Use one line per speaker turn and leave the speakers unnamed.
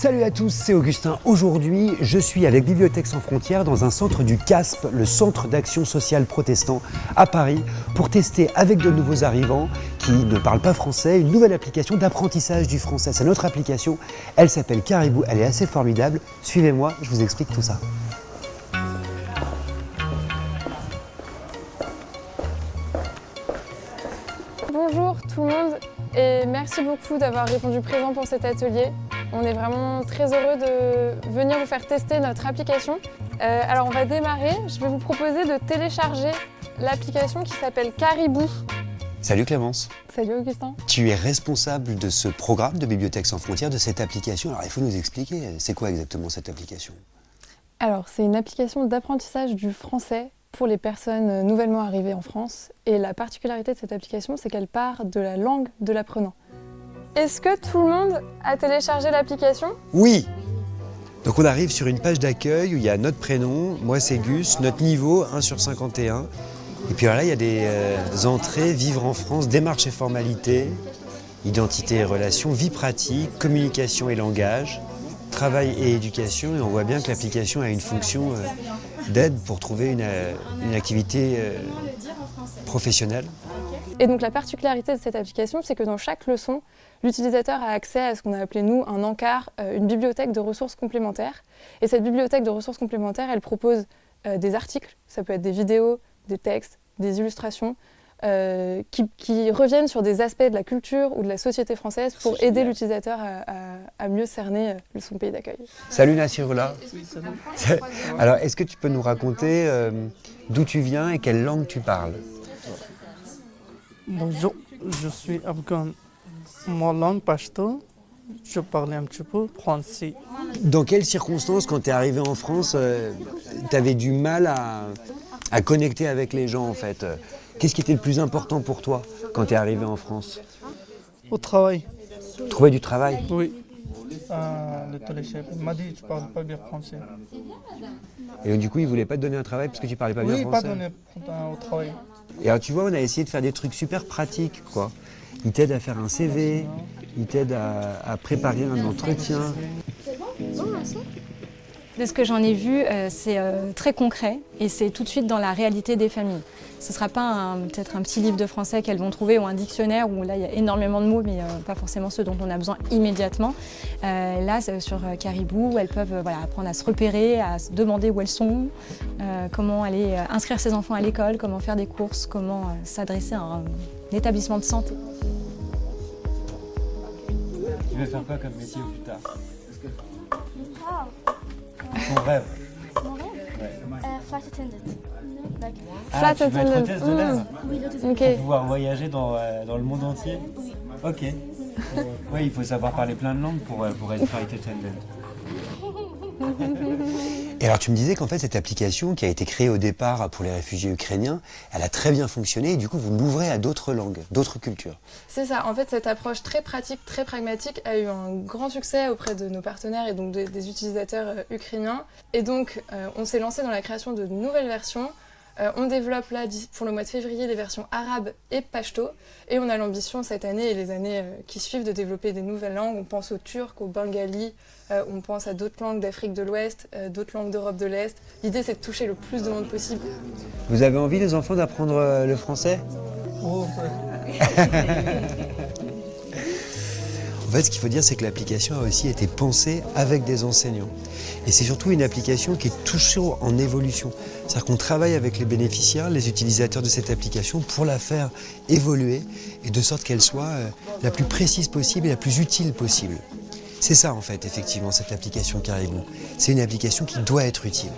Salut à tous, c'est Augustin. Aujourd'hui, je suis avec Bibliothèques sans frontières dans un centre du CASP, le Centre d'action sociale protestant à Paris, pour tester avec de nouveaux arrivants qui ne parlent pas français une nouvelle application d'apprentissage du français. C'est notre application, elle s'appelle Caribou, elle est assez formidable. Suivez-moi, je vous explique tout ça.
Bonjour tout le monde et merci beaucoup d'avoir répondu présent pour cet atelier. On est vraiment très heureux de venir vous faire tester notre application. Alors on va démarrer, je vais vous proposer de télécharger l'application qui s'appelle Caribou.
Salut Clémence.
Salut Augustin.
Tu es responsable de ce programme de Bibliothèques sans frontières, de cette application. Alors il faut nous expliquer, c'est quoi exactement cette application?
Alors c'est une application d'apprentissage du français pour les personnes nouvellement arrivées en France. Et la particularité de cette application, c'est qu'elle part de la langue de l'apprenant. Est-ce que tout le monde a téléchargé l'application?
Oui. Donc on arrive sur une page d'accueil où il y a notre prénom, moi c'est Gus, notre niveau 1 sur 51. Et puis là il y a des entrées, vivre en France, démarches et formalités, identité et relations, vie pratique, communication et langage, travail et éducation. Et on voit bien que l'application a une fonction d'aide pour trouver une activité professionnelle.
Et donc la particularité de cette application, c'est que dans chaque leçon, l'utilisateur a accès à ce qu'on a appelé nous un encart, une bibliothèque de ressources complémentaires. Et cette bibliothèque de ressources complémentaires, elle propose des articles, ça peut être des vidéos, des textes, des illustrations, qui reviennent sur des aspects de la culture ou de la société française pour aider l'utilisateur à mieux cerner son pays d'accueil.
Salut Nassirullah.
Oui, salut.
Alors est-ce que tu peux nous raconter d'où tu viens et quelle langue tu parles?
Bonjour, je suis afghan. Mon langue pashto, je parle un petit peu français.
Dans quelles circonstances, quand tu es arrivé en France, tu avais du mal à connecter avec les gens en fait? Qu'est-ce qui était le plus important pour toi quand tu es arrivé en France?
Au travail,
Trouver du travail?
oui. Le téléchef m'a dit que tu ne parles pas bien français.
Et donc, du coup, ils voulaient pas te donner un travail parce que tu parlais pas bien
Oui,
français?
pas donné au travail.
Et alors tu vois, on a essayé de faire des trucs super pratiques, quoi. Ils t'aident à faire un CV, ils t'aident à préparer un entretien.
De ce que j'en ai vu, c'est très concret et c'est tout de suite dans la réalité des familles. Ce ne sera pas peut-être un petit livre de français qu'elles vont trouver ou un dictionnaire où là il y a énormément de mots mais pas forcément ceux dont on a besoin immédiatement. Là sur Caribou, elles peuvent apprendre à se repérer, à se demander où elles sont, comment aller inscrire ses enfants à l'école, comment faire des courses, comment s'adresser à un établissement de santé.
Tu veux faire quoi comme métier plus tard? Ton rêve?
Mon rêve? Flight attendant.
Flight
tu veux être
attendant.
hôtesse de l'air?
Oui, l'autre.
Ok.
Pour pouvoir voyager dans le monde entier?
Oui.
Ok. Oui, il faut savoir parler plein de langues pour être flight attendant. Et alors tu me disais qu'en fait cette application qui a été créée au départ pour les réfugiés ukrainiens, elle a très bien fonctionné et du coup vous l'ouvrez à d'autres langues, d'autres cultures.
C'est ça, en fait cette approche très pratique, très pragmatique a eu un grand succès auprès de nos partenaires et donc des utilisateurs ukrainiens. Et donc on s'est lancé dans la création de nouvelles versions. On développe là pour le mois de février les versions arabes et pashto et on a l'ambition cette année et les années qui suivent de développer des nouvelles langues. On pense au turc, au bengali, on pense à d'autres langues d'Afrique de l'Ouest, d'autres langues d'Europe de l'Est. L'idée c'est de toucher le plus de monde possible.
Vous avez envie les enfants d'apprendre le français?
Oh,
En fait, ce qu'il faut dire, c'est que l'application a aussi été pensée avec des enseignants. Et c'est surtout une application qui est toujours en évolution. C'est-à-dire qu'on travaille avec les bénéficiaires, les utilisateurs de cette application, pour la faire évoluer et de sorte qu'elle soit la plus précise possible et la plus utile possible. C'est ça, en fait, effectivement, cette application Caribou. C'est une application qui doit être utile.